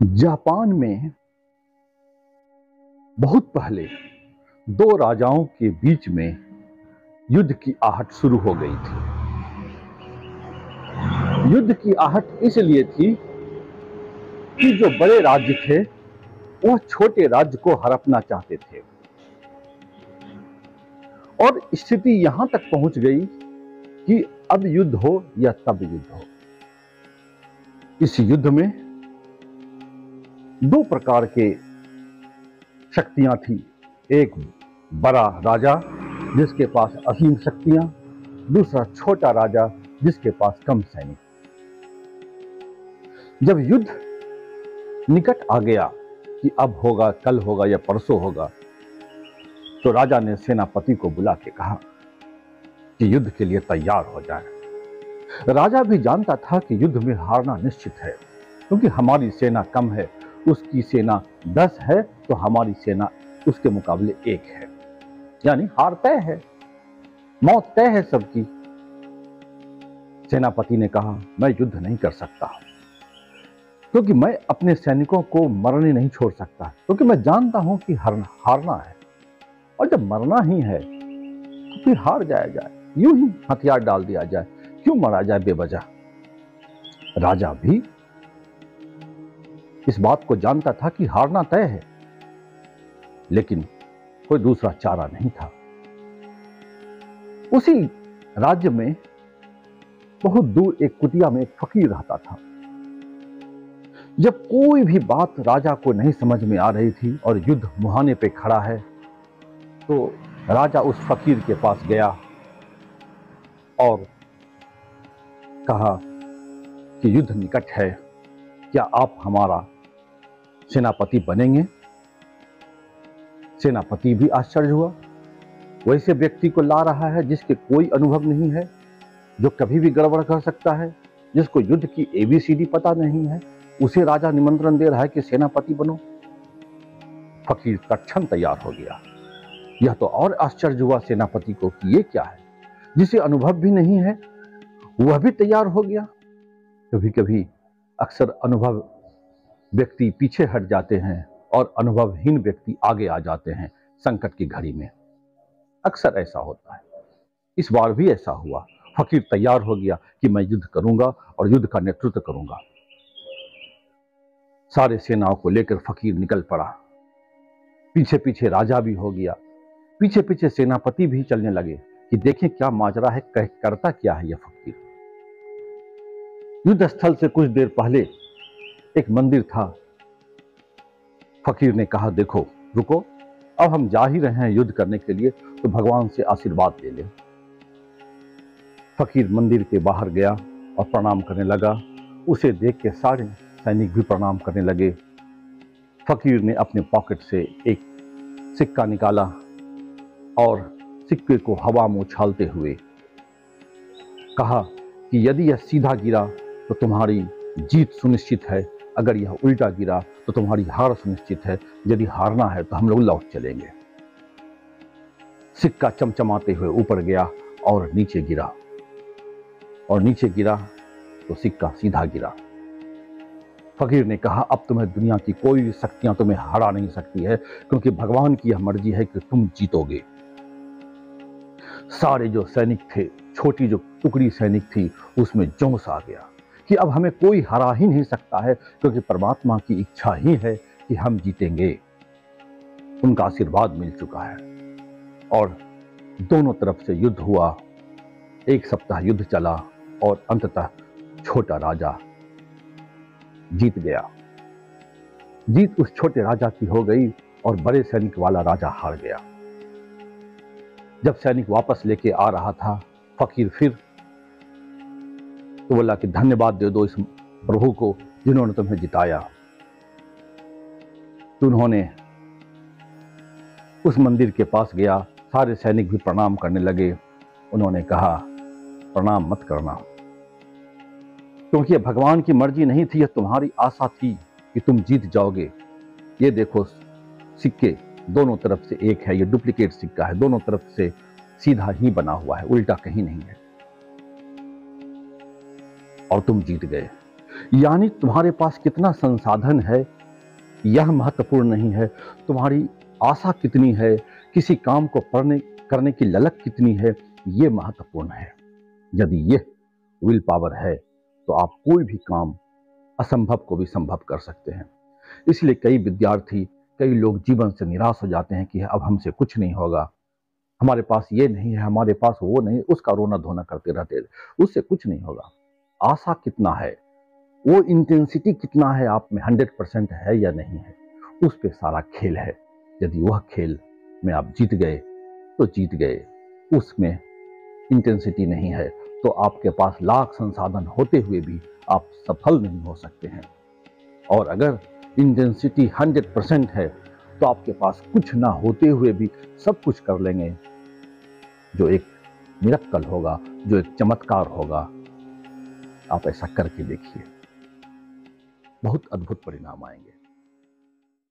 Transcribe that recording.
Japan में बहुत पहले दो राजाओं के बीच में युद्ध की आहट शुरू हो गई थी। युद्ध की आहट इसलिए थी कि जो बड़े राज्य थे वह छोटे राज्य को हड़पना चाहते थे और स्थिति यहां तक पहुंच गई कि अब युद्ध हो या तब युद्ध हो। इस युद्ध में दो प्रकार के शक्तियां थी। एक बड़ा राजा जिसके पास असीम शक्तियां, दूसरा छोटा राजा जिसके पास कम सैनिक। जब युद्ध निकट आ गया कि अब होगा, कल होगा या परसों होगा, तो राजा ने सेनापति को बुला के कहा कि युद्ध के लिए तैयार हो जाए। राजा भी जानता था कि युद्ध में हारना निश्चित है, क्योंकि हमारी सेना कम है, उसकी सेना 10 है तो हमारी सेना उसके मुकाबले 1 है, यानी हार तय है, मौत तय है सबकी। सेनापति ने कहा, मैं युद्ध नहीं कर सकता, क्योंकि मैं अपने सैनिकों को मरने नहीं छोड़ सकता, क्योंकि मैं जानता हूं कि हारना है, और जब मरना ही है तो फिर हार जाया जाए, यूं ही हथियार डाल दिया जाए, क्यों मरा जाए बेवजह। राजा भी इस बात को जानता था कि हारना तय है, लेकिन कोई दूसरा चारा नहीं था। उसी राज्य में बहुत दूर एक कुटिया में एक फकीर रहता था। जब कोई भी बात राजा को नहीं समझ में आ रही थी और युद्ध मुहाने पे खड़ा है, तो राजा उस फकीर के पास गया और कहा कि युद्ध निकट है, क्या आप हमारा सेनापति बनेंगे? सेनापति भी आश्चर्य हुआ। वैसे व्यक्ति को ला रहा है जिसके कोई अनुभव नहीं है, जो कभी भी गड़बड़ कर सकता है, जिसको युद्ध की ABCD पता नहीं है, उसे राजा निमंत्रण दे रहा है कि सेनापति बनो। फकीर तत्क्षण तैयार हो गया। यह तो और आश्चर्य हुआ सेनापति को कि ये क्या है, जिसे अनुभव भी नहीं है वह भी तैयार हो गया। कभी कभी अक्सर अनुभव व्यक्ति पीछे हट जाते हैं और अनुभवहीन व्यक्ति आगे आ जाते हैं संकट की घड़ी में, अक्सर ऐसा होता है। इस बार भी ऐसा हुआ। फकीर तैयार हो गया कि मैं युद्ध करूंगा और युद्ध का नेतृत्व करूंगा। सारे सेनाओं को लेकर फकीर निकल पड़ा। पीछे पीछे राजा भी हो गया, पीछे पीछे सेनापति भी चलने लगे कि देखें क्या माजरा है, करता क्या है यह फकीर। युद्ध स्थल से कुछ देर पहले एक मंदिर था। फकीर ने कहा, देखो रुको, अब हम जा ही रहे हैं युद्ध करने के लिए, तो भगवान से आशीर्वाद ले ले। फकीर मंदिर के बाहर गया और प्रणाम करने लगा। उसे देख के सारे सैनिक भी प्रणाम करने लगे। फकीर ने अपने पॉकेट से एक सिक्का निकाला और सिक्के को हवा में उछालते हुए कहा कि यदि यह सीधा गिरा तो तुम्हारी जीत सुनिश्चित है, अगर यह उल्टा गिरा तो तुम्हारी हार सुनिश्चित है, यदि हारना है तो हम लोग लौट चलेंगे। सिक्का चमचमाते हुए ऊपर गया और नीचे गिरा, और नीचे गिरा तो सिक्का सीधा गिरा। फकीर ने कहा, अब तुम्हें दुनिया की कोई शक्तियां तुम्हें हरा नहीं सकती है, क्योंकि भगवान की यह मर्जी है कि तुम जीतोगे। सारे जो सैनिक थे, छोटी जो टुकड़ी सैनिक थी, उसमें जोश आ गया कि अब हमें कोई हरा ही नहीं सकता है, क्योंकि परमात्मा की इच्छा ही है कि हम जीतेंगे। उनका आशीर्वाद मिल चुका है और दोनों तरफ से युद्ध हुआ। 1 सप्ताह युद्ध चला और अंततः छोटा राजा जीत गया। जीत उस छोटे राजा की हो गई और बड़े सैनिक वाला राजा हार गया। जब सैनिक वापस लेके आ रहा था, फकीर फिर तो बोला कि धन्यवाद दे दो इस प्रभु को जिन्होंने तुम्हें जिताया। तो उन्होंने उस मंदिर के पास गया, सारे सैनिक भी प्रणाम करने लगे। उन्होंने कहा, प्रणाम मत करना, क्योंकि यह भगवान की मर्जी नहीं थी, यह तुम्हारी आशा थी कि तुम जीत जाओगे। ये देखो सिक्के दोनों तरफ से एक है, ये डुप्लीकेट सिक्का है, दोनों तरफ से सीधा ही बना हुआ है, उल्टा कहीं नहीं है, और तुम जीत गए। यानी तुम्हारे पास कितना संसाधन है यह महत्वपूर्ण नहीं है, तुम्हारी आशा कितनी है, किसी काम को करने की ललक कितनी है, ये महत्वपूर्ण है। यदि यह विल पावर है तो आप कोई भी काम असंभव को भी संभव कर सकते हैं। इसलिए कई विद्यार्थी, कई लोग जीवन से निराश हो जाते हैं कि अब हमसे कुछ नहीं होगा, हमारे पास ये नहीं है, हमारे पास वो नहीं, उसका रोना धोना करते रहते, उससे कुछ नहीं होगा। आशा कितना है, वो इंटेंसिटी कितना है आप में, 100% है या नहीं है, उस पे सारा खेल है। यदि वह खेल में आप जीत गए तो जीत गए, उसमें इंटेंसिटी नहीं है तो आपके पास लाख संसाधन होते हुए भी आप सफल नहीं हो सकते हैं। और अगर इंटेंसिटी 100% है तो आपके पास कुछ ना होते हुए भी सब कुछ कर लेंगे, जो एक मिरेकल होगा, जो एक चमत्कार होगा। आप ऐसा करके देखिए, बहुत अद्भुत परिणाम आएंगे।